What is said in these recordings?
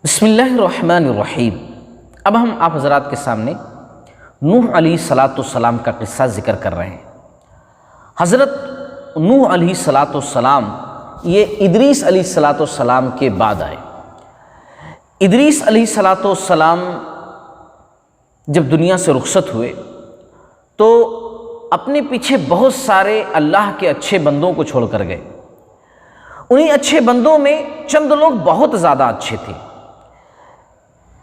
بسم اللہ الرحمن الرحیم۔ اب ہم آپ حضرات کے سامنے نوح علیہ السلام کا قصہ ذکر کر رہے ہیں۔ حضرت نوح علیہ السلام یہ ادریس علیہ السلام کے بعد آئے۔ ادریس علیہ السلام جب دنیا سے رخصت ہوئے تو اپنے پیچھے بہت سارے اللہ کے اچھے بندوں کو چھوڑ کر گئے۔ انہی اچھے بندوں میں چند لوگ بہت زیادہ اچھے تھے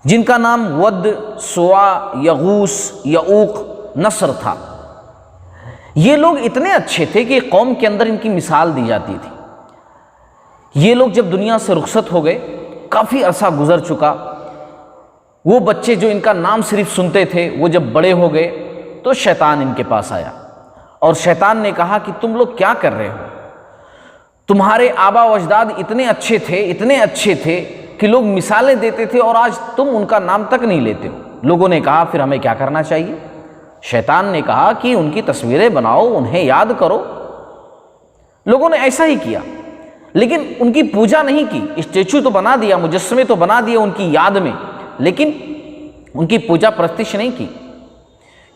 جن کا نام ود، سوا، یغوث، یعوق، نصر تھا۔ یہ لوگ اتنے اچھے تھے کہ قوم کے اندر ان کی مثال دی جاتی تھی۔ یہ لوگ جب دنیا سے رخصت ہو گئے، کافی عرصہ گزر چکا، وہ بچے جو ان کا نام صرف سنتے تھے وہ جب بڑے ہو گئے تو شیطان ان کے پاس آیا اور شیطان نے کہا کہ تم لوگ کیا کر رہے ہو؟ تمہارے آبا و اجداد اتنے اچھے تھے کہ لوگ مثالیں دیتے تھے اور آج تم ان کا نام تک نہیں لیتے ہو۔ لوگوں نے کہا پھر ہمیں کیا کرنا چاہیے؟ شیطان نے کہا کہ ان کی تصویریں بناؤ، انہیں یاد کرو۔ لوگوں نے ایسا ہی کیا، لیکن ان کی پوجا نہیں کی۔ اسٹیچو تو بنا دیا، مجسمے تو بنا دیے ان کی یاد میں، لیکن ان کی پوجا پرستش نہیں کی،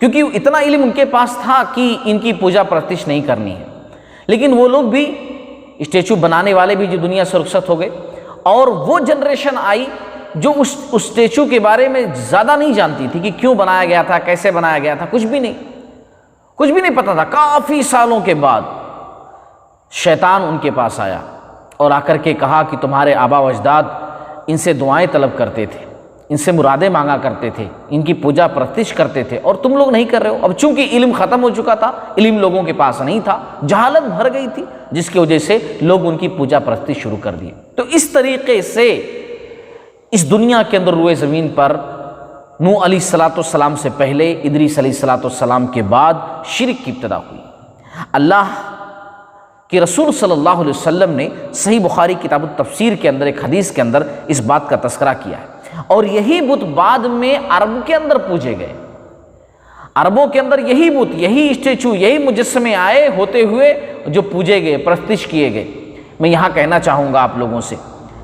کیونکہ اتنا علم ان کے پاس تھا کہ ان کی پوجا پرستش نہیں کرنی ہے۔ لیکن وہ لوگ بھی، اسٹیچو بنانے والے بھی جو دنیا سے رخصت ہو گئے، اور وہ جنریشن آئی جو اس اسٹیچو کے بارے میں زیادہ نہیں جانتی تھی کہ کیوں بنایا گیا تھا، کیسے بنایا گیا تھا، کچھ بھی نہیں پتا تھا۔ کافی سالوں کے بعد شیطان ان کے پاس آیا اور آ کر کے کہا کہ تمہارے آبا و اجداد ان سے دعائیں طلب کرتے تھے، ان سے مرادیں مانگا کرتے تھے، ان کی پوجا پرستش کرتے تھے، اور تم لوگ نہیں کر رہے ہو۔ اب چونکہ علم ختم ہو چکا تھا، علم لوگوں کے پاس نہیں تھا، جہالت بھر گئی تھی، جس کی وجہ سے لوگ ان کی پوجا پرستش شروع کر دی۔ تو اس طریقے سے اس دنیا کے اندر روئے زمین پر نوح علیہ السلام سے پہلے، ادریس علیہ السلام کے بعد شرک کی ابتدا ہوئی۔ اللہ کہ رسول صلی اللہ علیہ وسلم نے صحیح بخاری کتاب التفسیر کے اندر ایک حدیث کے اندر اس بات کا تذکرہ کیا ہے، اور یہی بت بعد میں عرب کے اندر پوجے گئے۔ عربوں کے اندر یہی بت، یہی اسٹیچو، یہی مجسمے آئے ہوتے ہوئے جو پوجے گئے، پرستش کیے گئے۔ میں یہاں کہنا چاہوں گا آپ لوگوں سے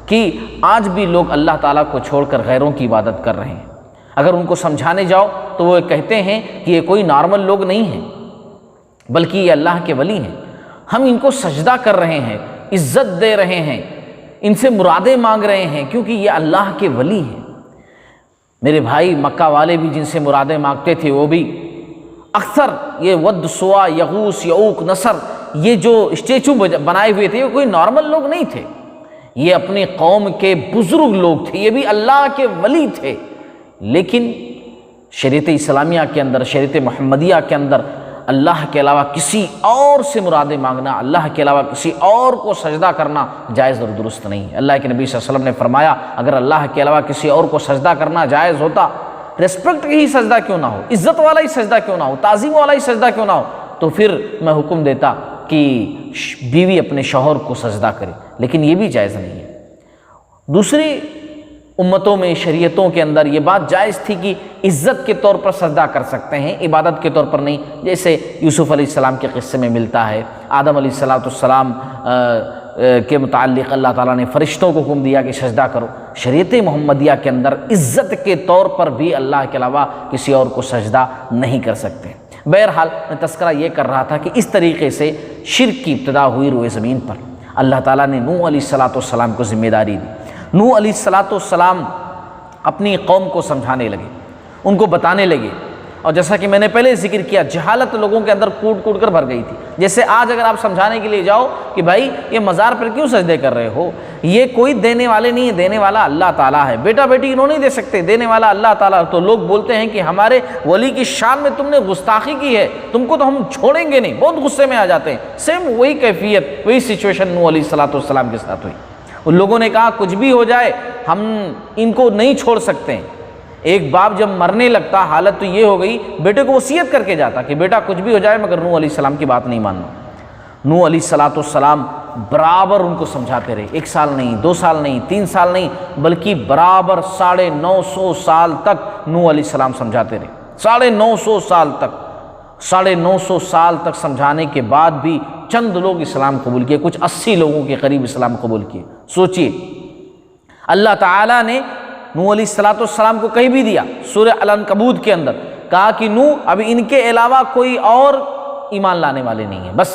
کہ آج بھی لوگ اللہ تعالیٰ کو چھوڑ کر غیروں کی عبادت کر رہے ہیں۔ اگر ان کو سمجھانے جاؤ تو وہ کہتے ہیں کہ یہ کوئی نارمل لوگ نہیں ہیں، بلکہ یہ اللہ کے ولی ہیں، ہم ان کو سجدہ کر رہے ہیں، عزت دے رہے ہیں، ان سے مرادیں مانگ رہے ہیں کیونکہ یہ اللہ کے ولی ہیں۔ میرے بھائی، مکہ والے بھی جن سے مرادیں مانگتے تھے وہ بھی اکثر یہ ود، سوا، یغوث، یعوق، نصر، یہ جو اسٹیچو بنائے ہوئے تھے، یہ کوئی نارمل لوگ نہیں تھے، یہ اپنی قوم کے بزرگ لوگ تھے، یہ بھی اللہ کے ولی تھے۔ لیکن شریعت اسلامیہ کے اندر، شریعت محمدیہ کے اندر اللہ کے علاوہ کسی اور سے مرادیں مانگنا، اللہ کے علاوہ کسی اور کو سجدہ کرنا جائز اور درست نہیں ہے۔ اللہ کے نبی صلی اللہ علیہ وسلم نے فرمایا اگر اللہ کے علاوہ کسی اور کو سجدہ کرنا جائز ہوتا، ریسپیکٹ ہی سجدہ کیوں نہ ہو، عزت والا ہی سجدہ کیوں نہ ہو، تعظیم والا ہی سجدہ کیوں نہ ہو، تو پھر میں حکم دیتا کہ بیوی اپنے شوہر کو سجدہ کرے، لیکن یہ بھی جائز نہیں ہے۔ دوسری امتوں میں، شریعتوں کے اندر یہ بات جائز تھی کہ عزت کے طور پر سجدہ کر سکتے ہیں، عبادت کے طور پر نہیں۔ جیسے یوسف علیہ السلام کے قصے میں ملتا ہے، آدم علیہ السلام کے متعلق اللہ تعالیٰ نے فرشتوں کو حکم دیا کہ سجدہ کرو۔ شریعت محمدیہ کے اندر عزت کے طور پر بھی اللہ کے علاوہ کسی اور کو سجدہ نہیں کر سکتے۔ بہرحال میں تذکرہ یہ کر رہا تھا کہ اس طریقے سے شرک کی ابتدا ہوئی روئے زمین پر۔ اللہ تعالیٰ نے نوح علیہ السلام کو ذمہ داری دی۔ نوح علیہ السلام اپنی قوم کو سمجھانے لگے، ان کو بتانے لگے، اور جیسا کہ میں نے پہلے ذکر کیا، جہالت لوگوں کے اندر کوٹ کر بھر گئی تھی۔ جیسے آج اگر آپ سمجھانے کے لیے جاؤ کہ بھائی یہ مزار پر کیوں سجدے کر رہے ہو، یہ کوئی دینے والے نہیں ہے، دینے والا اللہ تعالیٰ ہے، بیٹا بیٹی انہوں نہیں دے سکتے، دینے والا اللہ تعالیٰ۔ تو لوگ بولتے ہیں کہ ہمارے ولی کی شان میں تم نے گستاخی کی ہے، تم کو تو ہم چھوڑیں گے نہیں، بہت غصے میں آ جاتے ہیں۔ سیم وہی کیفیت، وہی سچویشن نوح علیہ السلام کے ساتھ ہوئی۔ ان لوگوں نے کہا کچھ بھی ہو جائے ہم ان کو نہیں چھوڑ سکتے ہیں۔ ایک باپ جب مرنے لگتا، حالت تو یہ ہو گئی، بیٹے کو وصیت کر کے جاتا کہ بیٹا کچھ بھی ہو جائے مگر نوح علیہ السلام کی بات نہیں ماننا۔ نوح علیہ السلام برابر ان کو سمجھاتے رہے، 1 سال نہیں، 2 سال نہیں، 3 سال نہیں، بلکہ برابر 950 سال تک نوح علیہ السلام سمجھاتے رہے۔ 950 سال تک، 950 سال تک سمجھانے کے بعد بھی چند لوگ اسلام قبول کیے، کچھ 80 لوگوں کے قریب اسلام قبول کیے۔ سوچئے اللہ تعالیٰ نے نوح علیہ السلام کو کہہ بھی دیا سورہ العنکبوت کے اندر، کہا کہ نوح اب ان کے علاوہ کوئی اور ایمان لانے والے نہیں ہیں۔ بس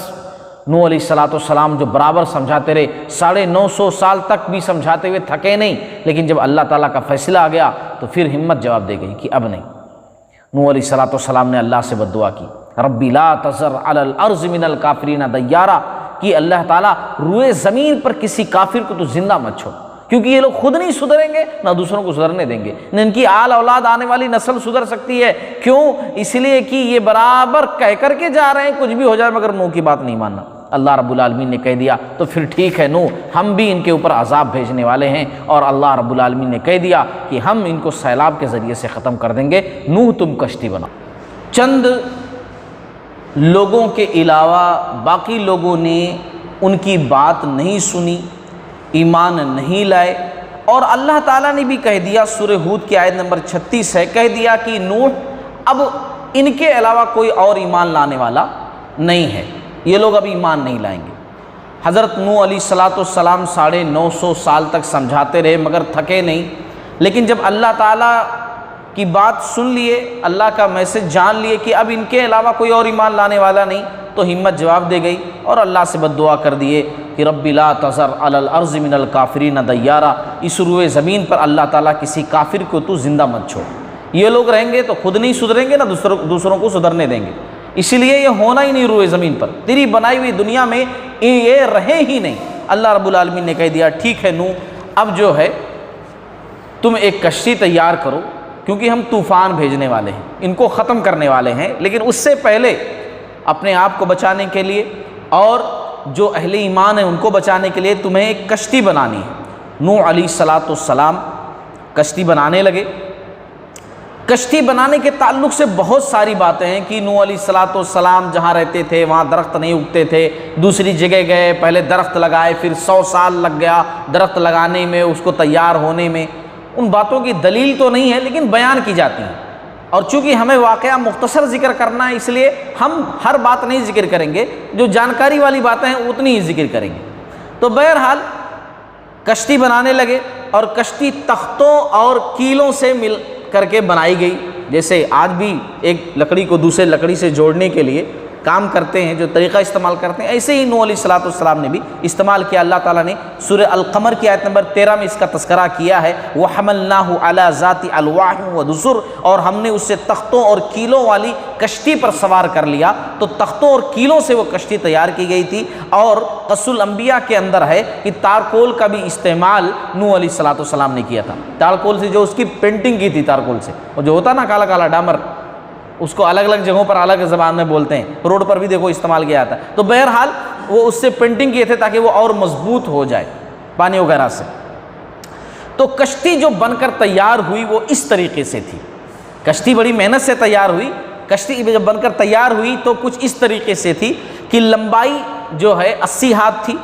نوح علیہ السلام جو برابر سمجھاتے رہے، 950 سال تک بھی سمجھاتے ہوئے تھکے نہیں، لیکن جب اللہ تعالیٰ کا فیصلہ آ گیا تو پھر ہمت جواب دے گئی کہ اب نہیں۔ نوح علیہ السلام نے اللہ سے بد دعا کی، ربی لا تذر علی الارض من الکافرین دیارا، کہ اللہ تعالیٰ روئے زمین پر کسی کافر کو تو زندہ مت چھوڑ، کیونکہ یہ لوگ خود نہیں سدھریں گے نہ دوسروں کو سدھرنے دیں گے، نہ ان کی آل اولاد آنے والی نسل سدھر سکتی ہے۔ کیوں؟ اس لیے کہ یہ برابر کہہ کر کے جا رہے ہیں کچھ بھی ہو جائے مگر نوح کی بات نہیں ماننا۔ اللہ رب العالمین نے کہہ دیا تو پھر ٹھیک ہے نوح، ہم بھی ان کے اوپر عذاب بھیجنے والے ہیں، اور اللہ رب العالمین نے کہہ دیا کہ ہم ان کو سیلاب کے ذریعے سے ختم کر دیں گے، نوح تم کشتی بناؤ۔ چند لوگوں کے علاوہ باقی لوگوں نے ان کی بات نہیں سنی، ایمان نہیں لائے، اور اللہ تعالیٰ نے بھی کہہ دیا، سورہ ہود کی آیت نمبر 36 ہے، کہہ دیا کہ نوح اب ان کے علاوہ کوئی اور ایمان لانے والا نہیں ہے، یہ لوگ اب ایمان نہیں لائیں گے۔ حضرت نوح علیہ السلام 950 سال تک سمجھاتے رہے مگر تھکے نہیں، لیکن جب اللہ تعالیٰ کی بات سن لیے، اللہ کا میسج جان لیے کہ اب ان کے علاوہ کوئی اور ایمان لانے والا نہیں، تو ہمت جواب دے گئی اور اللہ سے بد دعا کر دیے کہ رب لا تذر علی الارض من الکافرین دیارا، اس روئے زمین پر اللہ تعالیٰ کسی کافر کو تو زندہ مت چھوڑ، یہ لوگ رہیں گے تو خود نہیں سدھریں گے نہ دوسروں کو سدھرنے دیں گے، اسی لیے یہ ہونا ہی نہیں روئے زمین پر، تیری بنائی ہوئی دنیا میں یہ رہے ہی نہیں۔ اللہ رب العالمین نے کہہ دیا ٹھیک ہے نوح، اب جو ہے تم ایک کشتی تیار کرو، کیونکہ ہم طوفان بھیجنے والے ہیں، ان کو ختم کرنے والے ہیں، لیکن اس سے پہلے اپنے آپ کو بچانے کے لیے اور جو اہل ایمان ہیں ان کو بچانے کے لیے تمہیں ایک کشتی بنانی ہے۔ نوح علیہ السلام کشتی بنانے لگے۔ کشتی بنانے کے تعلق سے بہت ساری باتیں ہیں کہ نوح علیہ السلام جہاں رہتے تھے وہاں درخت نہیں اگتے تھے، دوسری جگہ گئے، پہلے درخت لگائے، پھر 100 سال لگ گیا درخت لگانے میں، اس کو تیار ہونے میں۔ ان باتوں کی دلیل تو نہیں ہے لیکن بیان کی جاتی ہیں، اور چونکہ ہمیں واقعہ مختصر ذکر کرنا ہے اس لیے ہم ہر بات نہیں ذکر کریں گے، جو جانکاری والی باتیں ہیں اتنی ہی ذکر کریں گے۔ تو بہرحال کشتی بنانے لگے، اور کشتی تختوں اور کیلوں سے مل کر کے بنائی گئی، جیسے آج بھی ایک لکڑی کو دوسرے لکڑی سے جوڑنے کے لیے کام کرتے ہیں، جو طریقہ استعمال کرتے ہیں، ایسے ہی نوح علیہ السلام نے بھی استعمال کیا۔ اللہ تعالیٰ نے سورہ القمر کی آیت نمبر 13 میں اس کا تذکرہ کیا ہے، وَحَمَلْنَاهُ عَلَى ذَاتِ أَلْوَاحٍ وَدُسُرٍ، اور ہم نے اسے تختوں اور کیلوں والی کشتی پر سوار کر لیا۔ تو تختوں اور کیلوں سے وہ کشتی تیار کی گئی تھی، اور قصص الانبیاء کے اندر ہے کہ تارکول کا بھی استعمال نوح علیہ السلام نے کیا تھا۔ تارکول سے جو اس کی پینٹنگ کی تھی، تارکول سے، اور جو ہوتا نا کالا کالا ڈامر، اس کو الگ الگ جگہوں پر الگ زبان میں بولتے ہیں، روڈ پر بھی دیکھو استعمال کیا جاتا ہے۔ تو بہرحال وہ اس سے پینٹنگ کیے تھے تاکہ وہ اور مضبوط ہو جائے پانی وغیرہ سے۔ تو کشتی جو بن کر تیار ہوئی وہ اس طریقے سے تھی، کشتی بڑی محنت سے تیار ہوئی۔ کشتی جب بن کر تیار ہوئی تو کچھ اس طریقے سے تھی کہ لمبائی جو ہے 80 ہاتھ تھی،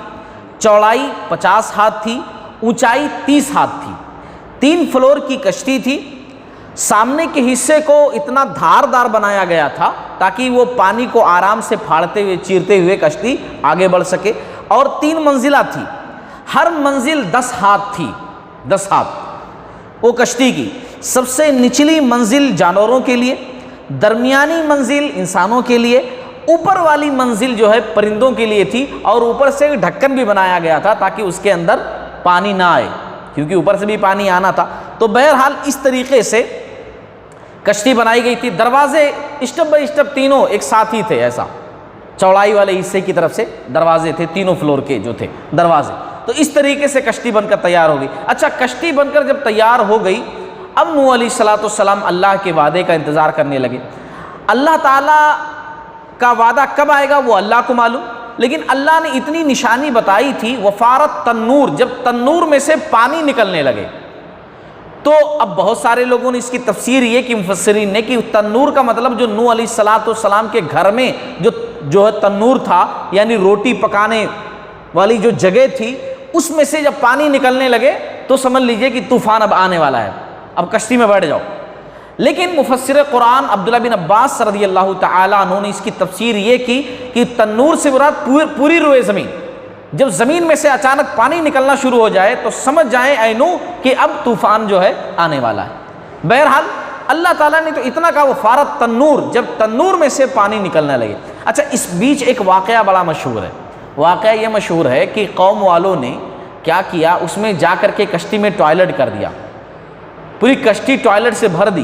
چوڑائی 50 ہاتھ تھی، اونچائی 30 ہاتھ تھی، 3 فلور کی کشتی تھی۔ سامنے کے حصے کو اتنا دھاردار بنایا گیا تھا تاکہ وہ پانی کو آرام سے پھاڑتے ہوئے چیرتے ہوئے کشتی آگے بڑھ سکے، اور 3 منزلہ تھی، ہر منزل 10 ہاتھ تھی، 10 ہاتھ وہ کشتی کی۔ سب سے نچلی منزل جانوروں کے لیے، درمیانی منزل انسانوں کے لیے، اوپر والی منزل جو ہے پرندوں کے لیے تھی، اور اوپر سے ایک ڈھکن بھی بنایا گیا تھا تاکہ اس کے اندر پانی نہ آئے، کیونکہ اوپر سے بھی پانی آنا تھا۔ تو بہرحال اس طریقے سے کشتی بنائی گئی تھی۔ دروازے اسٹیپ بائی اسٹیپ تینوں ایک ساتھ ہی تھے، ایسا چوڑائی والے حصے کی طرف سے دروازے تھے، تینوں فلور کے جو تھے دروازے۔ تو اس طریقے سے کشتی بن کر تیار ہو گئی۔ اچھا، کشتی بن کر جب تیار ہو گئی، اب نوح علیہ السلام اللہ کے وعدے کا انتظار کرنے لگے۔ اللہ تعالیٰ کا وعدہ کب آئے گا وہ اللہ کو معلوم، لیکن اللہ نے اتنی نشانی بتائی تھی، وفارت تنور، جب تنور میں سے پانی نکلنے لگے۔ تو اب بہت سارے لوگوں نے اس کی تفسیر یہ کہ مفسرین نے کہ تنور کا مطلب جو نوح علیہ السلام کے گھر میں جو ہے تنور تھا، یعنی روٹی پکانے والی جو جگہ تھی، اس میں سے جب پانی نکلنے لگے تو سمجھ لیجئے کہ طوفان اب آنے والا ہے، اب کشتی میں بیٹھ جاؤ۔ لیکن مفسر قرآن عبداللہ بن عباس رضی اللہ تعالیٰ عنہ نے اس کی تفسیر یہ کی کہ تنور سے مراد پوری روئے زمین، جب زمین میں سے اچانک پانی نکلنا شروع ہو جائے تو سمجھ جائیں اے نوح کہ اب طوفان جو ہے آنے والا ہے۔ بہرحال اللہ تعالیٰ نے تو اتنا کہا وفارت تنور، جب تنور میں سے پانی نکلنے لگے۔ اچھا اس بیچ ایک واقعہ بڑا مشہور ہے، واقعہ یہ مشہور ہے کہ قوم والوں نے کیا کیا، اس میں جا کر کے کشتی میں ٹوائلٹ کر دیا، پوری کشتی ٹوائلٹ سے بھر دی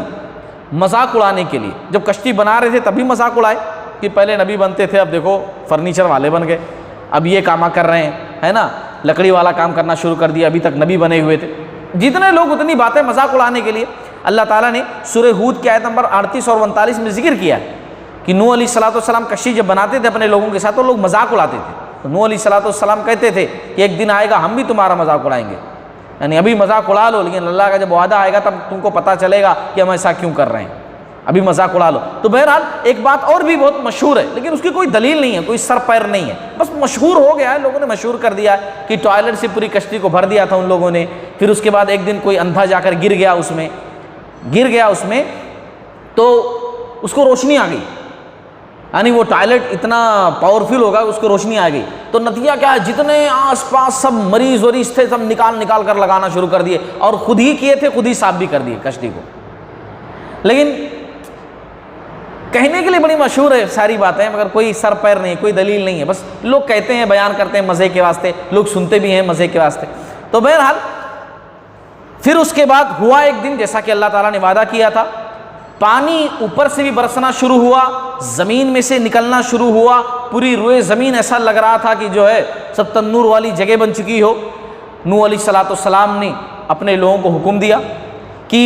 مذاق اڑانے کے لیے۔ جب کشتی بنا رہے تھے تب بھی مذاق اڑائے کہ پہلے نبی بنتے تھے اب دیکھو فرنیچر والے بن گئے، اب یہ کام کر رہے ہیں، ہے نا، لکڑی والا کام کرنا شروع کر دیا، ابھی تک نبی بنے ہوئے تھے۔ جتنے لوگ اتنی باتیں مذاق اڑانے کے لیے، اللہ تعالیٰ نے سورہ ہود کی آیت نمبر 38 اور 39 میں ذکر کیا ہے کہ نوح علیہ السلام کشتی جب بناتے تھے اپنے لوگوں کے ساتھ تو لوگ مذاق اڑاتے تھے، تو نوح علیہ السلام کہتے تھے کہ ایک دن آئے گا ہم بھی تمہارا مذاق اڑائیں گے، یعنی ابھی مذاق اڑا لو لیکن اللہ کا جب وعدہ آئے گا تب تم کو پتہ چلے گا کہ ہم ایسا کیوں کر رہے ہیں، ابھی مذاق اڑا لو۔ تو بہرحال ایک بات اور بھی بہت مشہور ہے لیکن اس کی کوئی دلیل نہیں ہے، کوئی سر پیر نہیں ہے، بس مشہور ہو گیا ہے، لوگوں نے مشہور کر دیا ہے کہ ٹوائلٹ سے پوری کشتی کو بھر دیا تھا ان لوگوں نے۔ پھر اس کے بعد ایک دن کوئی اندھا جا کر گر گیا اس میں تو اس کو روشنی آ گئی، یعنی وہ ٹوائلٹ اتنا پاورفل ہوگا اس کو روشنی آ گئی، تو نتیجہ کیا ہے، جتنے آس پاس سب مریض وریض تھے سب نکال کر لگانا شروع کر دیے، اور خود ہی کیے تھے، خود ہی صاف بھی کر دیے کشتی کو۔ لیکن کہنے کے لیے بڑی مشہور ہے ساری باتیں، مگر کوئی سر پیر نہیں، کوئی دلیل نہیں ہے، بس لوگ کہتے ہیں، بیان کرتے ہیں مزے کے واسطے، لوگ سنتے بھی ہیں مزے کے واسطے۔ تو بہرحال پھر اس کے بعد ہوا ایک دن جیسا کہ اللہ تعالیٰ نے وعدہ کیا تھا، پانی اوپر سے بھی برسنا شروع ہوا، زمین میں سے نکلنا شروع ہوا، پوری روئے زمین ایسا لگ رہا تھا کہ جو ہے سب تنور والی جگہ بن چکی ہو۔ نوح علیہ السلام نے اپنے لوگوں کو حکم دیا کہ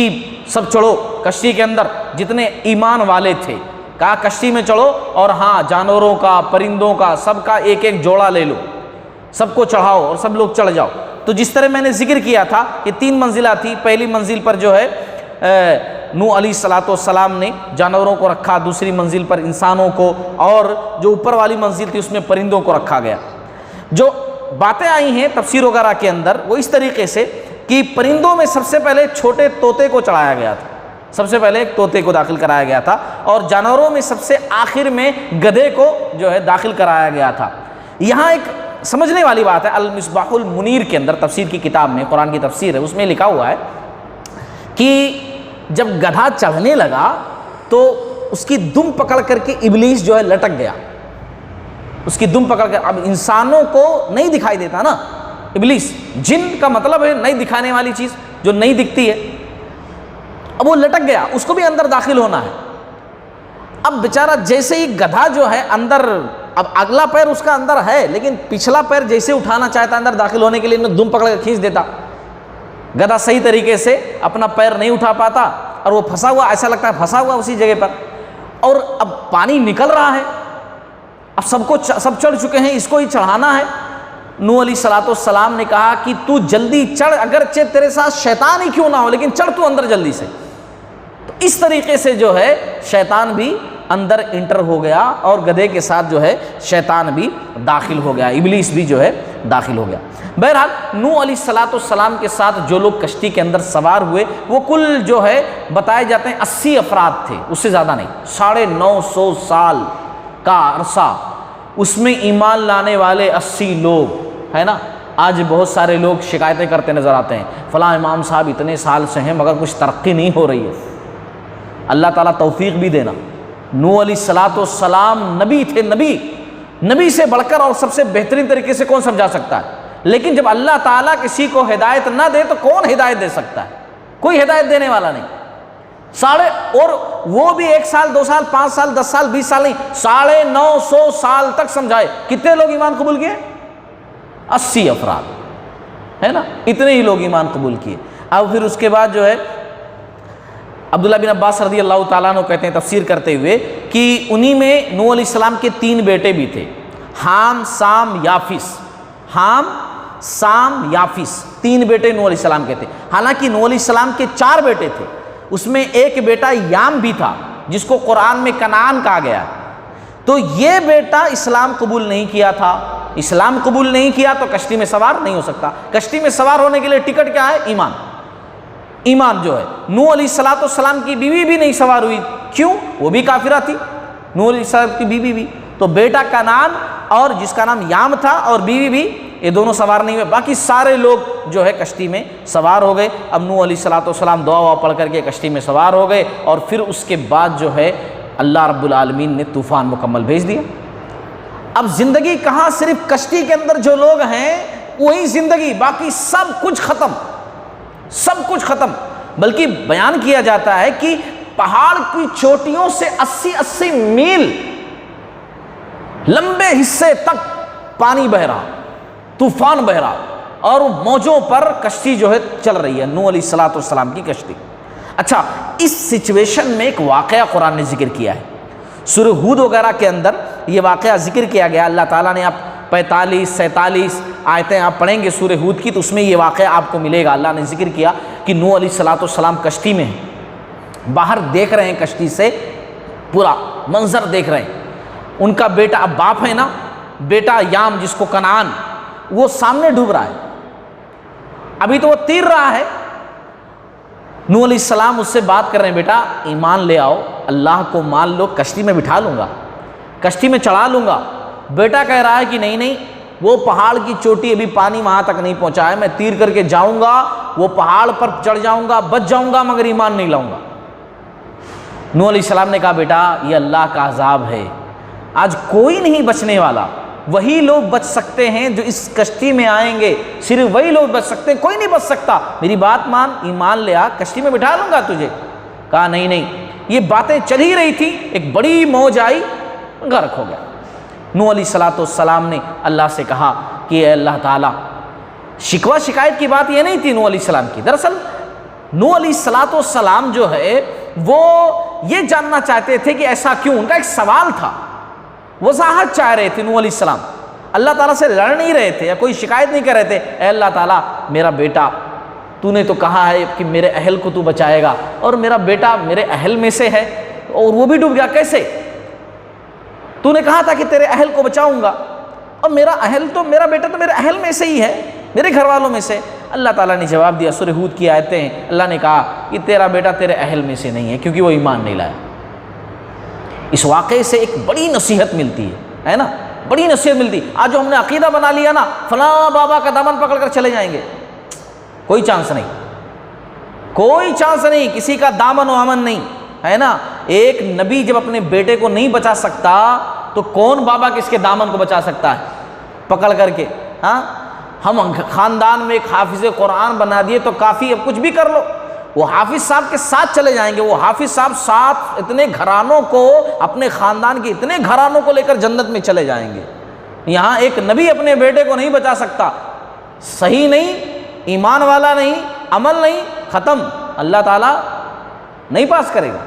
سب چڑھو کشتی کے اندر، جتنے ایمان والے تھے کہا کشتی میں چڑھو، اور ہاں جانوروں کا پرندوں کا سب کا ایک ایک جوڑا لے لو، سب کو چڑھاؤ اور سب لوگ چڑھ جاؤ۔ تو جس طرح میں نے ذکر کیا تھا کہ 3 منزلہ تھی، پہلی منزل پر جو ہے نوح علیہ السلام نے جانوروں کو رکھا، دوسری منزل پر انسانوں کو، اور جو اوپر والی منزل تھی اس میں پرندوں کو رکھا گیا۔ جو باتیں آئی ہیں تفسیر وغیرہ کے اندر وہ اس طریقے سے کہ پرندوں میں سب سے پہلے چھوٹے طوطے کو چڑھایا گیا تھا، سب سے پہلے ایک طوطے کو داخل کرایا گیا تھا، اور جانوروں میں سب سے آخر میں گدھے کو جو ہے داخل کرایا گیا تھا۔ یہاں ایک سمجھنے والی بات ہے، المصباح المنیر کے اندر تفسیر کی کتاب میں، قرآن کی تفسیر ہے، اس میں لکھا ہوا ہے کہ جب گدھا چڑھنے لگا تو اس کی دم پکڑ کر کے ابلیس جو ہے لٹک گیا، اس کی دم پکڑ کر، اب انسانوں کو نہیں دکھائی دیتا نا ابلیس، جن کا مطلب ہے نہیں دکھانے والی چیز جو نہیں دکھتی ہے، اب وہ لٹک گیا، اس کو بھی اندر داخل ہونا ہے۔ اب بیچارہ جیسے ہی گدھا جو ہے اندر، اب اگلا پیر اس کا اندر ہے لیکن پچھلا پیر جیسے اٹھانا چاہتا اندر داخل ہونے کے لیے دم پکڑ کر کھینچ دیتا، گدھا صحیح طریقے سے اپنا پیر نہیں اٹھا پاتا اور وہ پھنسا ہوا، ایسا لگتا ہے پھنسا ہوا اسی جگہ پر، اور اب پانی نکل رہا ہے، اب سب چڑھ چکے ہیں، اس کو ہی چڑھانا ہے۔ نوح علیہ السلام نے کہا کہ تو جلدی چڑھ، اگرچہ تیرے ساتھ شیطان ہی کیوں نہ ہو لیکن چڑھ تو اندر جلدی سے۔ تو اس طریقے سے جو ہے شیطان بھی اندر انٹر ہو گیا، اور گدھے کے ساتھ جو ہے شیطان بھی داخل ہو گیا، ابلیس بھی جو ہے داخل ہو گیا۔ بہرحال نوح علیہ السلام کے ساتھ جو لوگ کشتی کے اندر سوار ہوئے وہ کل جو ہے بتائے جاتے ہیں 80 افراد تھے، اس سے زیادہ نہیں، 950 سال کا عرصہ، اس میں ایمان لانے والے 80 لوگ، ہے نا۔ آج بہت سارے لوگ شکایتیں کرتے نظر آتے ہیں، فلاں امام صاحب اتنے سال سے ہیں مگر کچھ ترقی نہیں ہو رہی ہے۔ اللہ تعالیٰ توفیق بھی دینا۔ نوح علیہ السلام نبی تھے، نبی سے بڑھ کر اور سب سے بہترین طریقے سے کون سمجھا سکتا ہے؟ لیکن جب اللہ تعالیٰ کسی کو ہدایت نہ دے تو کون ہدایت دے سکتا ہے؟ کوئی ہدایت دینے والا نہیں۔ اور وہ بھی 1 سال 2 سال 5 سال 10 سال 20 سال نہیں، 950 سال تک سمجھائے۔ کتنے لوگ ایمان قبول کیے؟ 80 افراد، ہے نا، اتنے ہی لوگ ایمان قبول کیے۔ اب پھر اس کے بعد جو ہے عبداللہ بن عباس رضی اللہ تعالیٰ عنہ کہتے ہیں تفسیر کرتے ہوئے کہ انہی میں نوح علیہ السلام کے 3 بیٹے بھی تھے، حام، سام، یافس، 3 بیٹے نوح علیہ السلام کے تھے۔ حالانکہ نوح علیہ السلام کے 4 بیٹے تھے، اس میں ایک بیٹا یام بھی تھا جس کو قرآن میں کنعان کہا گیا ہے۔ تو یہ بیٹا اسلام قبول نہیں کیا تھا، اسلام قبول نہیں کیا تو کشتی میں سوار نہیں ہو سکتا۔ کشتی میں سوار ہونے کے لیے ٹکٹ کیا ہے؟ ایمان جو ہے۔ نوح علیہ السلام کی بیوی بھی نہیں سوار ہوئی، کیوں؟ وہ بھی کافرہ تھی، نوح علیہ السلام کی بیوی بھی۔ تو بیٹا کنعان اور جس کا نام یام تھا، اور بیوی بھی یہ دونوں سوار نہیں ہوئے، باقی سارے لوگ جو ہے کشتی میں سوار ہو گئے۔ اب نوح علیہ الصلوۃ والسلام دعا پڑھ کر کے کشتی میں سوار ہو گئے، اور پھر اس کے بعد جو ہے اللہ رب العالمین نے طوفان مکمل بھیج دیا۔ اب زندگی کہاں، صرف کشتی کے اندر جو لوگ ہیں وہی زندگی، باقی سب کچھ ختم، سب کچھ ختم۔ بلکہ بیان کیا جاتا ہے کہ پہاڑ کی چوٹیوں سے 80 میل لمبے حصے تک پانی بہ رہا، طوفان بہ رہا، اور موجوں پر کشتی جو ہے چل رہی ہے، نوح علیہ الصلوۃ والسلام کی کشتی۔ اچھا، اس سچویشن میں ایک واقعہ قرآن نے ذکر کیا ہے، سورہ ہود وغیرہ کے اندر یہ واقعہ ذکر کیا گیا۔ اللہ تعالیٰ نے آپ 45-47 آیتیں آپ پڑھیں گے سورہ ہود کی، تو اس میں یہ واقعہ آپ کو ملے گا۔ اللہ نے ذکر کیا کہ نوح علیہ الصلوۃ والسلام کشتی میں ہیں، باہر دیکھ رہے ہیں، کشتی سے پورا منظر دیکھ رہے ہیں۔ ان کا بیٹا، اب باپ ہے نا، بیٹا یام جس کو کنعان، وہ سامنے ڈوب رہا ہے، ابھی تو وہ تیر رہا ہے۔ نوح علیہ السلام اس سے بات کر رہے ہیں، بیٹا ایمان لے آؤ، اللہ کو مان لو، کشتی میں بٹھا لوں گا، کشتی میں چڑھا لوں گا۔ بیٹا کہہ رہا ہے کہ نہیں نہیں، وہ پہاڑ کی چوٹی، ابھی پانی وہاں تک نہیں پہنچا ہے، میں تیر کر کے جاؤں گا، وہ پہاڑ پر چڑھ جاؤں گا، بچ جاؤں گا، مگر ایمان نہیں لاؤں گا۔ نوح علیہ السلام نے کہا بیٹا یہ اللہ کا عذاب ہے، آج کوئی نہیں بچنے والا، وہی لوگ بچ سکتے ہیں جو اس کشتی میں آئیں گے، صرف وہی لوگ بچ سکتے ہیں، کوئی نہیں بچ سکتا، میری بات مان، ایمان لے آ، کشتی میں بٹھا لوں گا تجھے۔ کہا نہیں نہیں۔ یہ باتیں چل ہی رہی تھی، ایک بڑی موج آئی، غرق ہو گیا۔ نوح علیہ الصلوۃ والسلام نے اللہ سے کہا کہ اے اللہ تعالیٰ، شکوہ شکایت کی بات یہ نہیں تھی نوح علیہ السلام کی، دراصل نوح علیہ الصلوۃ والسلام جو ہے وہ یہ جاننا چاہتے تھے کہ ایسا کیوں، ان کا ایک سوال تھا، وضاحت چاہ رہے تھے نوح علیہ السلام، اللہ تعالیٰ سے لڑ نہیں رہے تھے یا کوئی شکایت نہیں کر رہے تھے۔ اے اللہ تعالیٰ، میرا بیٹا، تو نے تو کہا ہے کہ میرے اہل کو تو بچائے گا، اور میرا بیٹا میرے اہل میں سے ہے اور وہ بھی ڈوب گیا، کیسے؟ تو نے کہا تھا کہ تیرے اہل کو بچاؤں گا، اور میرا بیٹا تو میرے اہل میں سے ہی ہے، میرے گھر والوں میں سے۔ اللہ تعالیٰ نے جواب دیا، سورہ ہود کی آیتیں ہیں، اللہ نے کہا کہ تیرا بیٹا تیرے اہل میں سے نہیں ہے، کیونکہ وہ ایمان نہیں لایا۔ اس واقعے سے ایک بڑی نصیحت ملتی ہے نا، بڑی نصیحت ملتی۔ آج جو ہم نے عقیدہ بنا لیا نا، فلاں بابا کا دامن پکڑ کر چلے جائیں گے، کوئی چانس نہیں، کوئی چانس نہیں، کسی کا دامن و امن نہیں ہے نا۔ ایک نبی جب اپنے بیٹے کو نہیں بچا سکتا تو کون بابا کس کے دامن کو بچا سکتا ہے پکڑ کر کے؟ ہاں، ہم خاندان میں ایک حافظ قرآن بنا دیے تو کافی، اب کچھ بھی کر لو، وہ حافظ صاحب کے ساتھ چلے جائیں گے، وہ حافظ صاحب ساتھ اتنے گھرانوں کو، اپنے خاندان کے اتنے گھرانوں کو لے کر جنت میں چلے جائیں گے۔ یہاں ایک نبی اپنے بیٹے کو نہیں بچا سکتا، صحیح نہیں، ایمان والا نہیں، عمل نہیں، ختم، اللہ تعالیٰ نہیں پاس کرے گا۔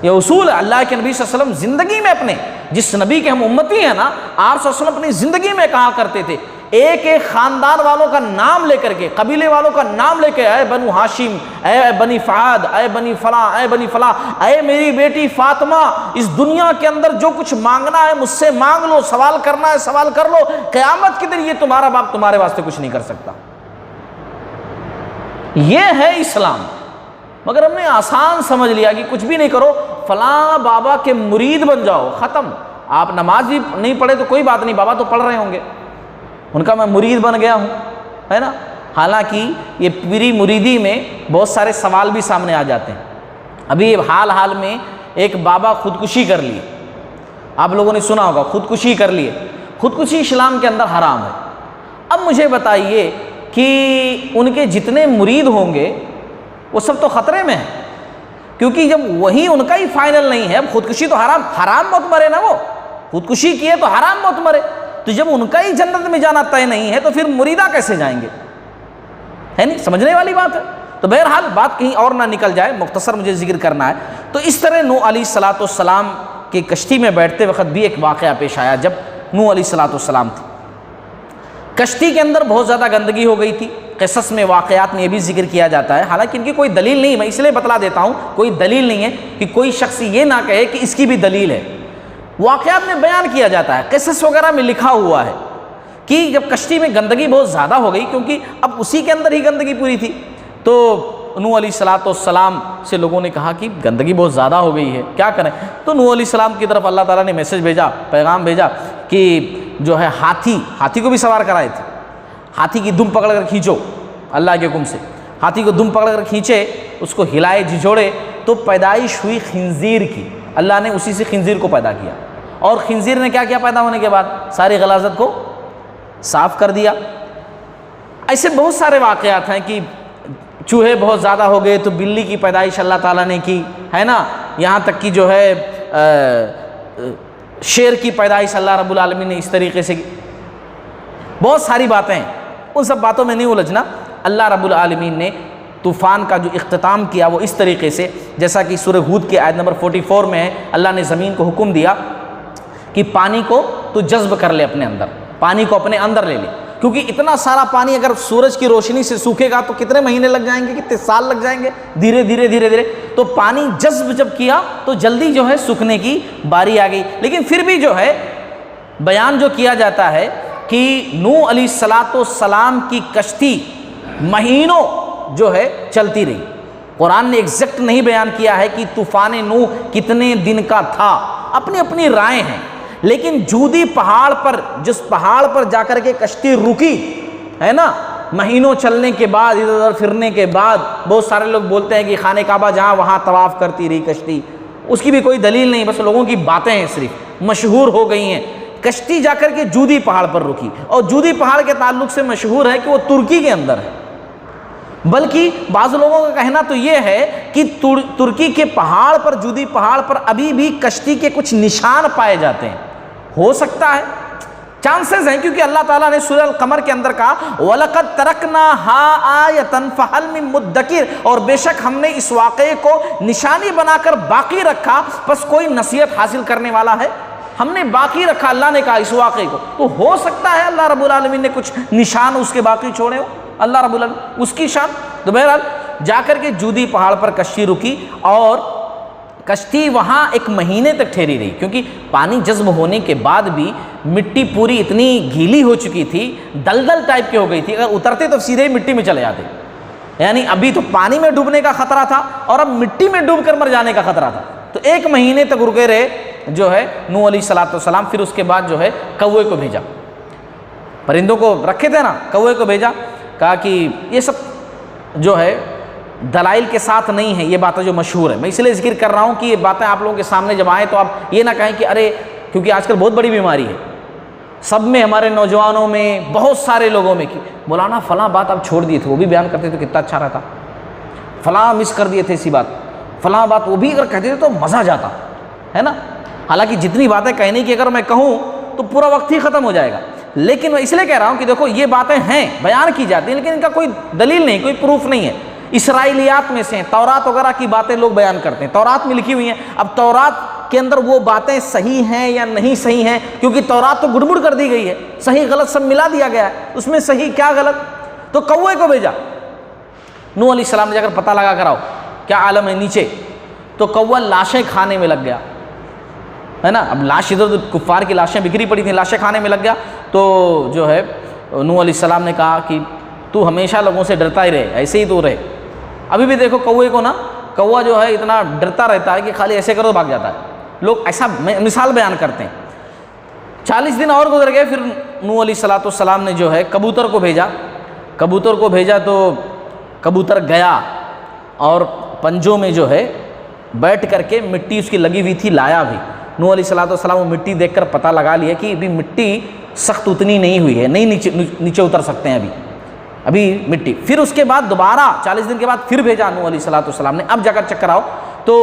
یہ اصول ہے اللہ کے نبی صلی اللہ علیہ وسلم زندگی میں، اپنے جس نبی کے ہم امتی ہیں نا، آپ صلی اللہ علیہ وسلم اپنی زندگی میں کہا کرتے تھے، ایک ایک خاندان والوں کا نام لے کر کے، قبیلے والوں کا نام لے کے، اے بنو ہاشم، اے بنی فہد، اے بنی فلاں، اے بنی فلاں، اے میری بیٹی فاطمہ، اس دنیا کے اندر جو کچھ مانگنا ہے مجھ سے مانگ لو، سوال کرنا ہے سوال کر لو، قیامت کے دن یہ تمہارا باپ تمہارے واسطے کچھ نہیں کر سکتا۔ یہ ہے اسلام۔ مگر ہم نے آسان سمجھ لیا کہ کچھ بھی نہیں کرو، فلاں بابا کے مرید بن جاؤ، ختم۔ آپ نماز بھی نہیں پڑھے تو کوئی بات نہیں، بابا تو پڑھ رہے ہوں گے، ان کا میں مرید بن گیا ہوں، ہے نا۔ حالانکہ یہ پیری مریدی میں بہت سارے سوال بھی سامنے آ جاتے ہیں۔ ابھی حال میں ایک بابا خودکشی کر لیے، آپ لوگوں نے سنا ہوگا، خودکشی کر لیے۔ خودکشی اسلام کے اندر حرام ہے۔ اب مجھے بتائیے کہ ان کے جتنے مرید ہوں گے وہ سب تو خطرے میں ہیں، کیونکہ جب وہی ان کا ہی فائنل نہیں ہے، اب خودکشی تو حرام موت مرے نا، وہ خودکشی کیے تو حرام موت مرے، تو جب ان کا ہی جنت میں جانا طے نہیں ہے تو پھر مریدہ کیسے جائیں گے؟ ہے نہیں، سمجھنے والی بات ہے۔ تو بہرحال بات کہیں اور نہ نکل جائے، مختصر مجھے ذکر کرنا ہے۔ تو اس طرح نوح علیہ الصلوۃ والسلام کی کشتی میں بیٹھتے وقت بھی ایک واقعہ پیش آیا، جب نوح علیہ الصلوۃ والسلام تھے، کشتی کے اندر بہت زیادہ گندگی ہو گئی تھی۔ قصص میں، واقعات میں یہ بھی ذکر کیا جاتا ہے، حالانکہ ان کی کوئی دلیل نہیں، میں اس لیے بتلا دیتا ہوں، کوئی دلیل نہیں ہے کہ کوئی شخص یہ نہ کہے کہ اس کی بھی دلیل ہے۔ واقعات میں بیان کیا جاتا ہے، قصص وغیرہ میں لکھا ہوا ہے کہ جب کشتی میں گندگی بہت زیادہ ہو گئی، کیونکہ اب اسی کے اندر ہی گندگی پوری تھی، تو نوح علیہ الصلوۃ والسلام سے لوگوں نے کہا کہ گندگی بہت زیادہ ہو گئی ہے، کیا کریں؟ تو نوح علیہ السلام کی طرف اللہ تعالیٰ نے میسج بھیجا، پیغام بھیجا کہ جو ہے ہاتھی کو بھی سوار کرائے تھے، ہاتھی کی دم پکڑ کر کھینچو اللہ کے حکم سے، ہاتھی کو دم پکڑ کر کھینچے، اس کو ہلائے جھجوڑے تو پیدائش ہوئی خنزیر کی، اللہ نے اسی سے خنزیر کو پیدا کیا، اور خنزیر نے کیا کیا پیدا ہونے کے بعد؟ ساری غلاظت کو صاف کر دیا۔ ایسے بہت سارے واقعات ہیں کہ چوہے بہت زیادہ ہو گئے تو بلی کی پیدائش اللہ تعالیٰ نے کی، ہے نا، یہاں تک کہ جو ہے شیر کی پیدائش اللہ رب العالمین نے اس طریقے سے کی۔ بہت ساری باتیں ہیں، ان سب باتوں میں نہیں الجھنا۔ اللہ رب العالمین نے طوفان کا جو اختتام کیا وہ اس طریقے سے، جیسا کہ سورہ ہود کی آیت نمبر 44 میں ہے، اللہ نے زمین کو حکم دیا کہ پانی کو تو جذب کر لے اپنے اندر، پانی کو اپنے اندر لے لے، کیونکہ اتنا سارا پانی اگر سورج کی روشنی سے سوکھے گا تو کتنے مہینے لگ جائیں گے، کتنے سال لگ جائیں گے، دھیرے دھیرے تو پانی جذب جب کیا تو جلدی جو ہے سوکھنے کی باری آ گئی۔ لیکن پھر بھی جو ہے بیان جو کیا جاتا ہے کہ نوح علیہ السلام کی کشتی مہینوں جو ہے چلتی رہی۔ قرآن نے ایگزیکٹ نہیں بیان کیا ہے کہ طوفان نوح کتنے دن کا تھا، اپنی اپنی رائے ہیں، لیکن جودی پہاڑ پر، جس پہاڑ پر جا کر کے کشتی رکی ہے نا، مہینوں چلنے کے بعد، ادھر ادھر پھرنے کے بعد، بہت سارے لوگ بولتے ہیں کہ خانہ کعبہ جہاں وہاں طواف کرتی رہی کشتی، اس کی بھی کوئی دلیل نہیں، بس لوگوں کی باتیں ہیں، صرف مشہور ہو گئی ہیں۔ کشتی جا کر کے جودی پہاڑ پر رکی، اور جودی پہاڑ کے تعلق سے مشہور ہے کہ وہ ترکی کے اندر ہے، بلکہ بعض لوگوں کا کہنا تو یہ ہے کہ ترکی کے پہاڑ پر، جودی پہاڑ پر ابھی بھی کشتی کے کچھ نشان پائے جاتے ہیں، ہو سکتا ہے، چانسز ہیں، کیونکہ اللہ تعالیٰ نے سورہ القمر کے اندر کہا وَلَقَدْ تَرَكْنَاهَا آیَةً فَهَلْ مِن مُدَّکِرٍ، اور بے شک ہم نے اس واقعے کو نشانی بنا کر باقی رکھا، بس کوئی نصیحت حاصل کرنے والا ہے؟ ہم نے باقی رکھا، اللہ نے کہا اس واقعے کو، تو ہو سکتا ہے اللہ رب العالمین نے کچھ نشان اس کے باقی چھوڑے ہو، اللہ رب العالمین اس کی شان۔ تو بہرحال جا کر کے جودی پہاڑ پر کشتی رکی، اور کشتی وہاں ایک مہینے تک ٹھہری رہی، کیونکہ پانی جذب ہونے کے بعد بھی مٹی پوری اتنی گیلی ہو چکی تھی، دلدل ٹائپ کی ہو گئی تھی، اگر اترتے تو سیدھے ہی مٹی میں چلے جاتے، یعنی ابھی تو پانی میں ڈوبنے کا خطرہ تھا اور اب مٹی میں ڈوب کر مر جانے کا خطرہ تھا۔ تو ایک مہینے تک رکے رہے جو ہے نوح علیہ السلام، پھر اس کے بعد جو ہے کوے کو بھیجا، پرندوں کو رکھے تھے نا، کوے کو بھیجا، کہا کہ یہ سب جو ہے دلائل کے ساتھ نہیں ہے، یہ باتیں جو مشہور ہے، میں اس لیے ذکر کر رہا ہوں کہ یہ باتیں آپ لوگوں کے سامنے جب آئیں تو آپ یہ نہ کہیں کہ ارے، کیونکہ آج کل بہت بڑی بیماری ہے سب میں، ہمارے نوجوانوں میں، بہت سارے لوگوں میں، کہ مولانا فلاں بات آپ چھوڑ دیے تھے، وہ بھی بیان کرتے تو کتنا اچھا رہتا، فلاں مس کر دیے تھے اسی بات، فلاں بات وہ بھی اگر کہتے تھے تو مزہ جاتا ہے نا۔ حالانکہ جتنی باتیں کہنے کی اگر میں کہوں تو پورا وقت ہی ختم ہو جائے گا، لیکن میں اس لیے کہہ رہا ہوں کہ دیکھو یہ باتیں ہیں، بیان کی جاتی ہیں، لیکن ان کا کوئی دلیل نہیں، کوئی پروف نہیں ہے، اسرائیلیات میں سے ہیں، تورات وغیرہ کی باتیں لوگ بیان کرتے ہیں، تورات میں لکھی ہوئی ہیں، اب تورات کے اندر وہ باتیں صحیح ہیں یا نہیں صحیح ہیں، کیونکہ تورات تو گڑبڑ کر دی گئی ہے، صحیح غلط سب ملا دیا گیا ہے، اس میں صحیح کیا غلط۔ تو کوے کو بھیجا، نوح علیہ السلام نے جا کر پتہ لگا کر آؤ کیا عالم ہے نیچے، تو کوا لاشیں کھانے میں لگ گیا، ہے نا، اب لاش ادھر کفار کی لاشیں بکھری پڑی تھیں، لاشیں کھانے میں لگ گیا، تو جو ہے نوح علیہ السلام نے کہا کہ تو ہمیشہ لوگوں سے ڈرتا ہی رہے، ایسے ہی تو رہے۔ ابھی بھی دیکھو کوے کو نا، کوا جو ہے اتنا ڈرتا رہتا ہے کہ خالی ایسے کرو بھاگ جاتا ہے، لوگ ایسا مثال بیان کرتے ہیں۔ 40 دن اور گزر گئے، پھر نوح علیہ السلام نے جو ہے کبوتر کو بھیجا تو کبوتر گیا اور پنجوں میں جو ہے بیٹھ کر کے مٹی اس کی لگی ہوئی تھی، لایا بھی۔ نوح علیہ السلام وہ مٹی دیکھ کر پتہ لگا لیا کہ ابھی مٹی سخت اتنی نہیں ہوئی ہے، نہیں نیچے اتر سکتے ہیں ابھی مٹی۔ پھر اس کے بعد دوبارہ 40 دن کے بعد پھر بھیجا نوح علیہ السلام نے، اب جا کر چیک کراؤ، تو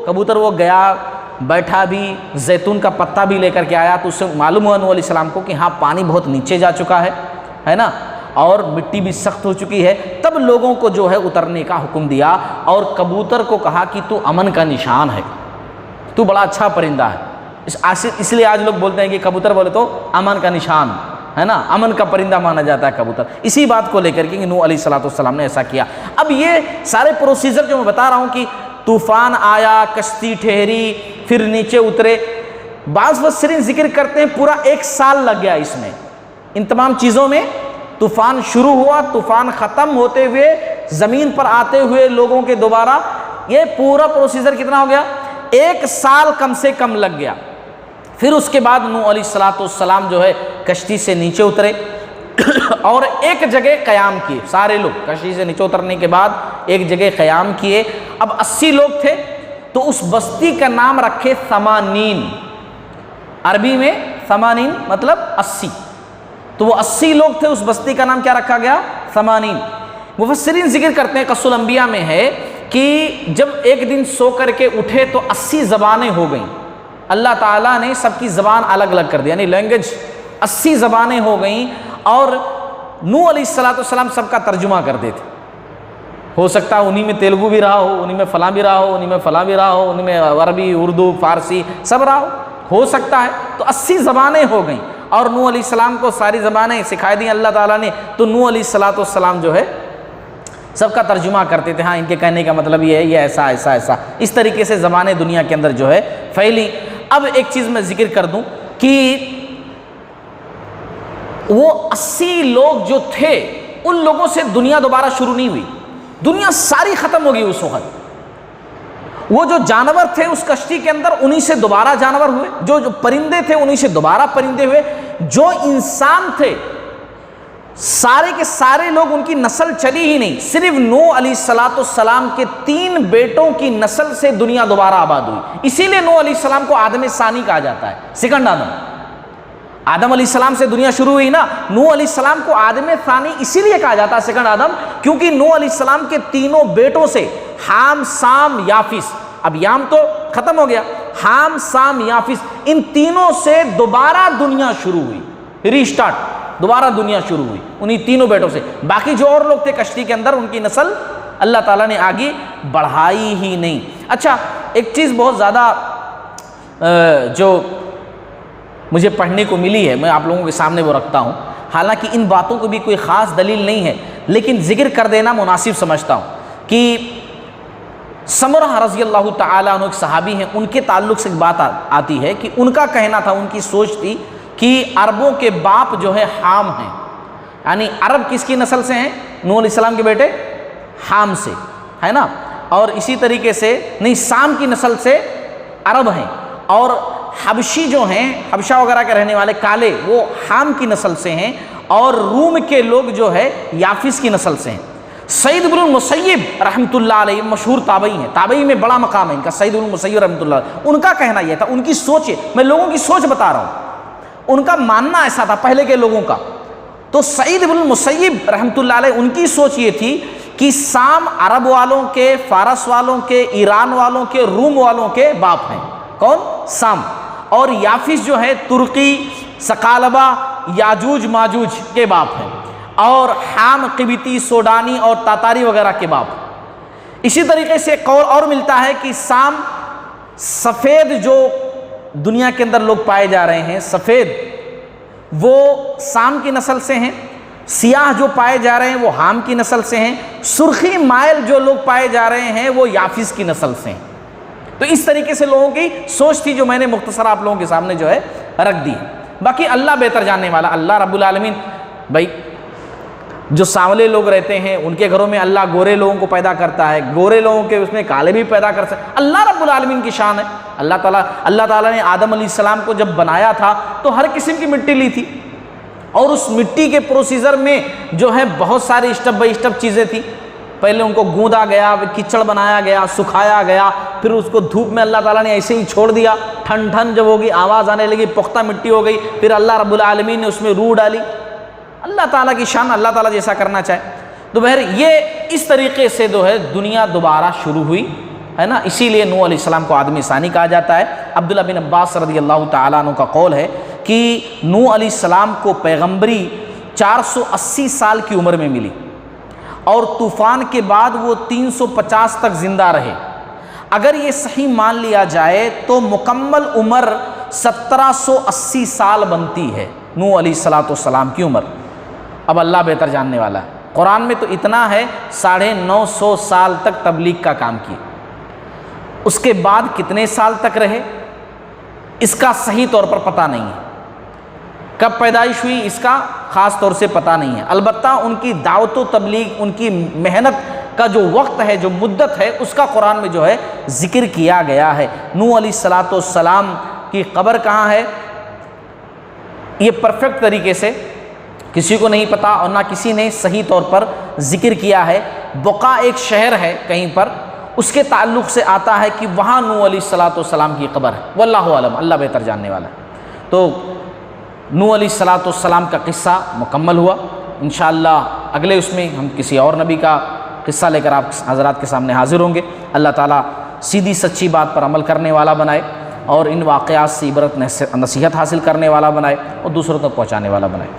کبوتر وہ گیا، بیٹھا بھی، زیتون کا پتا بھی لے کر کے آیا، تو اس سے معلوم ہوا نوح علیہ السلام کو کہ ہاں پانی بہت نیچے جا چکا ہے نا، اور مٹی بھی سخت ہو چکی ہے۔ تب لوگوں کو جو ہے اترنے کا حکم دیا، اور کبوتر کو کہا کہ تو امن کا نشان ہے، تو بڑا اچھا پرندہ ہے، اس لیے آج لوگ بولتے ہیں کہ کبوتر بولے تو امن کا نشان ہے نا، امن کا پرندہ مانا جاتا ہے کبوتر، اسی بات کو لے کر کے نوح علیہ السلام نے ایسا کیا۔ اب یہ سارے پروسیجر جو میں بتا رہا ہوں کہ طوفان آیا، کشتی ٹھہری، پھر نیچے اترے، بعض مفسرین ذکر کرتے ہیں پورا 1 سال لگ گیا اس میں، ان تمام چیزوں میں۔ طوفان شروع ہوا، طوفان ختم ہوتے ہوئے، زمین پر آتے ہوئے لوگوں کے دوبارہ، یہ پورا پروسیجر کتنا ہو گیا؟ 1 سال کم سے کم لگ گیا۔ پھر اس کے بعد نوح علیہ السلام جو ہے کشتی سے نیچے اترے اور ایک جگہ قیام کیے. سارے لوگ کشتی سے نیچے اترنے کے بعد ایک جگہ قیام کیے. اب 80 لوگ تھے تو اس بستی کا نام رکھے ثمانین. عربی میں ثمانین مطلب 80. تو وہ 80 لوگ تھے, اس بستی کا نام کیا رکھا گیا؟ ثمانین. مفسرین ذکر کرتے ہیں, قصص الانبیاء میں ہے کہ جب ایک دن سو کر کے اٹھے تو 80 زبانیں ہو گئیں. اللہ تعالیٰ نے سب کی زبان الگ الگ کر دی, یعنی لینگویج 80 زبانیں ہو گئیں. اور نوح علیہ السلام سب کا ترجمہ کرتے تھے. ہو سکتا ہے انہی میں تیلگو بھی رہا ہو, انہی میں فلاں بھی رہا ہو, انہی میں فلاں بھی رہا ہو, انہی میں عربی, اردو, فارسی سب رہا ہو سکتا ہے. تو 80 زبانیں ہو گئیں اور نوح علیہ السلام کو ساری زبانیں سکھائی دیں اللہ تعالیٰ نے. تو نوح علیہ السلام جو ہے سب کا ترجمہ کرتے تھے. ہاں ان کے کہنے کا مطلب یہ ہے, یہ ایسا ایسا ایسا. اس طریقے سے زبانیں دنیا کے اندر جو ہے پھیلی. اب ایک چیز میں ذکر کر دوں کہ وہ 80 لوگ جو تھے ان لوگوں سے دنیا دوبارہ شروع نہیں ہوئی, دنیا ساری ختم ہو گئی اس وقت. وہ جو جانور تھے اس کشتی کے اندر انہی سے دوبارہ جانور ہوئے, جو پرندے تھے انہی سے دوبارہ پرندے ہوئے, جو انسان تھے سارے کے سارے لوگ ان کی نسل چلی ہی نہیں. صرف نوح علیہ السلام کے 3 بیٹوں کی نسل سے دنیا دوبارہ آباد ہوئی. اسی لیے نوح علیہ السلام کو آدم ثانی کہا جاتا ہے, سیکنڈ آدم. آدم علیہ السلام سے دنیا شروع ہوئی نا, نوح علیہ السلام کو آدم ثانی اسی لیے کہا جاتا ہے سیکنڈ آدم, کیونکہ نوح علیہ السلام کے 3 بیٹوں سے حام, سام, یافس, اب یام تو ختم ہو گیا, حام, سام, یافس, ان تینوں سے دوبارہ دنیا شروع ہوئی, ری اسٹارٹ, دوبارہ دنیا شروع ہوئی انہی 3 بیٹوں سے. باقی جو اور لوگ تھے کشتی کے اندر ان کی نسل اللہ تعالیٰ نے آگے بڑھائی ہی نہیں. اچھا ایک چیز بہت زیادہ جو مجھے پڑھنے کو ملی ہے, میں آپ لوگوں کے سامنے وہ رکھتا ہوں. حالانکہ ان باتوں کو بھی کوئی خاص دلیل نہیں ہے, لیکن ذکر کر دینا مناسب سمجھتا ہوں کہ سمرہ رضی اللہ تعالیٰ عنہ ایک صحابی ہیں, ان کے تعلق سے ایک بات آتی ہے کہ ان کا کہنا تھا, ان کی سوچ تھی کہ عربوں کے باپ جو ہے حام ہیں, یعنی عرب کس کی نسل سے ہیں؟ نوح علیہ السلام کے بیٹے حام سے, ہے نا. اور اسی طریقے سے نہیں, سام کی نسل سے عرب ہیں, اور حبشی جو ہیں حبشہ وغیرہ کے رہنے والے کالے وہ حام کی نسل سے ہیں, اور روم کے لوگ جو ہے یافس کی نسل سے ہیں. سعید بن المسیب رحمۃ اللہ علیہ مشہور تابعی ہیں, تابعی میں بڑا مقام ہے ان کا, سعید بن المسیب رحمۃ اللہ علیہ, ان کا کہنا یہ تھا, ان کی سوچ ہے, میں لوگوں کی سوچ بتا رہا ہوں, ان کا ماننا ایسا تھا پہلے کے لوگوں کا. تو سعید بن المسیب رحمۃ اللہ علیہ ان کی سوچ یہ تھی کہ سام عرب والوں کے, فارس والوں کے, ایران والوں کے, روم والوں کے باپ ہیں. کون؟ سام. اور یافس جو ہے ترکی, ثقالبہ, یاجوج ماجوج کے باپ ہیں, اور حام قبطی, سوڈانی اور تاتاری وغیرہ کے باپ. اسی طریقے سے ایک قول اور ملتا ہے کہ سام سفید جو دنیا کے اندر لوگ پائے جا رہے ہیں سفید, وہ سام کی نسل سے ہیں. سیاہ جو پائے جا رہے ہیں وہ حام کی نسل سے ہیں. سرخی مائل جو لوگ پائے جا رہے ہیں وہ یافس کی نسل سے ہیں. تو اس طریقے سے لوگوں کی سوچ تھی جو میں نے مختصر آپ لوگوں کے سامنے جو ہے رکھ دی. باقی اللہ بہتر جاننے والا, اللہ رب العالمین. بھائی جو سانولے لوگ رہتے ہیں ان کے گھروں میں اللہ گورے لوگوں کو پیدا کرتا ہے, گورے لوگوں کے اس میں کالے بھی پیدا کر سکتے. اللہ رب العالمین کی شان ہے. اللہ تعالیٰ نے آدم علیہ السلام کو جب بنایا تھا تو ہر قسم کی مٹی لی تھی, اور اس مٹی کے پروسیجر میں جو ہے بہت ساری اسٹیپ بائی اسٹیپ چیزیں تھیں. پہلے ان کو گوندا گیا, کچڑ بنایا گیا, سکھایا گیا, پھر اس کو دھوپ میں اللہ تعالیٰ نے ایسے ہی چھوڑ دیا. ٹھن جب ہوگی, آواز آنے لگی, پختہ مٹی ہو گئی, پھر اللہ رب العالمین نے اس میں روح ڈالی. اللہ تعالیٰ کی شان, اللہ تعالیٰ جیسا کرنا چاہے. تو بہر یہ اس طریقے سے جو ہے دنیا دوبارہ شروع ہوئی, ہے نا. اسی لیے نوح علیہ السلام کو آدم ثانی کہا جاتا ہے. عبداللہ بن عباس رضی اللہ تعالیٰ عنہ کا قول ہے کہ نوح علیہ السلام کو پیغمبری 480 سال کی عمر میں ملی, اور طوفان کے بعد وہ 350 تک زندہ رہے. اگر یہ صحیح مان لیا جائے تو مکمل عمر 1780 سال بنتی ہے نوح علیہ السلام کی عمر. اب اللہ بہتر جاننے والا ہے. قرآن میں تو اتنا ہے 950 سال تک تبلیغ کا کام کیا. اس کے بعد کتنے سال تک رہے اس کا صحیح طور پر پتہ نہیں ہے. کب پیدائش ہوئی اس کا خاص طور سے پتہ نہیں ہے. البتہ ان کی دعوت و تبلیغ, ان کی محنت کا جو وقت ہے, جو مدت ہے, اس کا قرآن میں جو ہے ذکر کیا گیا ہے. نوح علیہ السلام کی قبر کہاں ہے یہ پرفیکٹ طریقے سے کسی کو نہیں پتا، اور نہ کسی نے صحیح طور پر ذکر کیا ہے۔ بقا ایک شہر ہے کہیں پر، اس کے تعلق سے آتا ہے کہ وہاں نوح علیہ السلام کی قبر ہے، واللہ اعلم، اللہ بہتر جاننے والا ہے۔ تو نوح علیہ السلام کا قصہ مکمل ہوا۔ انشاءاللہ اگلے اس میں ہم کسی اور نبی کا قصہ لے کر آپ حضرات کے سامنے حاضر ہوں گے۔ اللہ تعالیٰ سیدھی سچی بات پر عمل کرنے والا بنائے، اور ان واقعات سے عبرت نصیحت حاصل کرنے والا بنائے، اور دوسروں تک پہنچانے والا بنائے۔